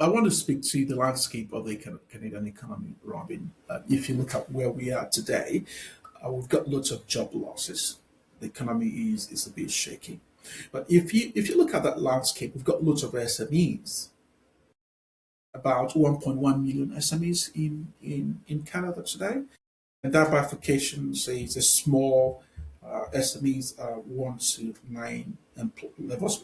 I want to speak to the landscape of the Canadian economy, Robin. If you look at where we are today, we've got lots of job losses. The economy is a bit shaky. But if you look at that landscape, we've got lots of SMEs, about 1.1 million SMEs in Canada today. And that bifurcation says a small SMEs are 1 to 9 levels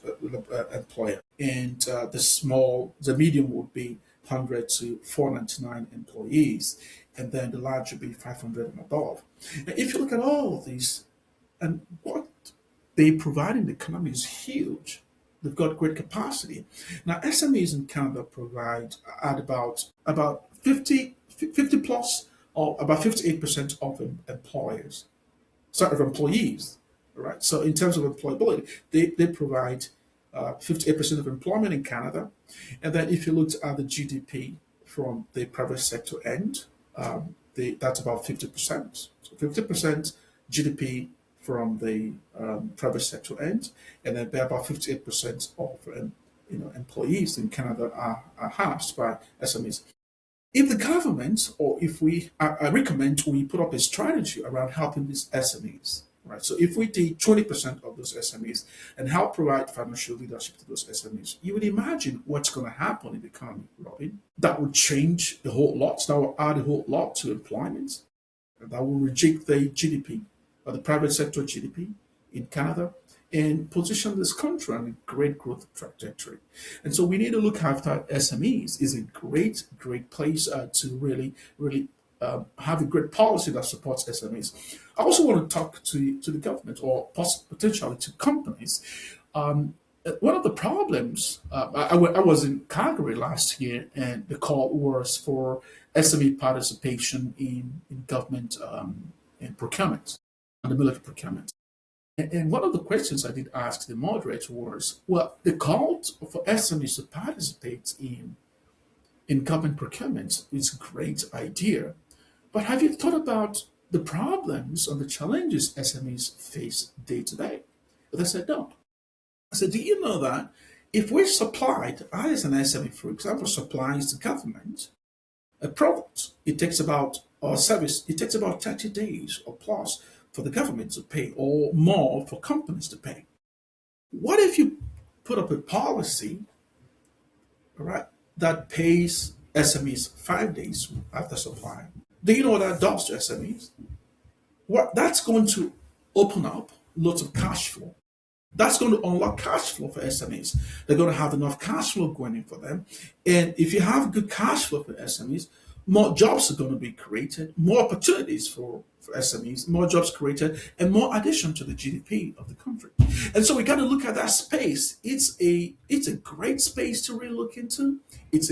employer, and the medium would be 100 to 499 employees, and then the large would be 500 and above. Now, if you look at all of these, and what they provide in the economy is huge. They've got great capacity. Now, SMEs in Canada provide at about 50 plus, or about 58% of employers, sorry, of employees, right? So in terms of employability, they provide 58% of employment in Canada. And then if you looked at the GDP from the private sector end, that's about 50%. So 50% GDP from the private sector end, and then about 58% of employees in Canada are housed by SMEs. If the government, or if I recommend we put up a strategy around helping these SMEs, right? So if we did 20% of those SMEs and help provide financial leadership to those SMEs, you would imagine what's going to happen in the economy, Robin. That would change a whole lot. That will add a whole lot to employment. And that will reject the GDP, or the private sector GDP in Canada, and position this country on a great growth trajectory. And so we need to look after SMEs. Is a great place to really have a great policy that supports SMEs. I also want to talk to the government, or potentially to companies. One of the problems, I was in Calgary last year, and the call was for SME participation in government in procurement, and the military procurement. And one of the questions I did ask the moderator was, well, the call for SMEs to participate in government procurement is a great idea. But have you thought about the problems and the challenges SMEs face day to day? They said, no. I said, do you know that if we supplied, I as an SME, for example, supplies the government a product, it takes about, or service, it takes about 30 days or plus for the government to pay, or more for companies to pay. What if you put up a policy, all right, that pays SMEs 5 days after supply? Do you know what that does to SMEs? What that's going to open up lots of cash flow. That's going to unlock cash flow for SMEs. They're going to have enough cash flow going in for them. And if you have good cash flow for SMEs, more jobs are going to be created, more opportunities for SMEs, more jobs created, and more addition to the GDP of the country. And so we got to look at that space. It's a great space to really look into. It's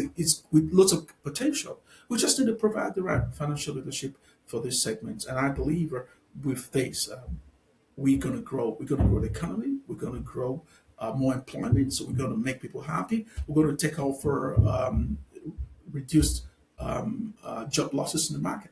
with lots of potential. We just need to provide the right financial leadership for this segment. And I believe with this, we're going to grow. We're going to grow the economy. We're going to grow more employment. So we're going to make people happy. We're going to take over reduced job losses in the market.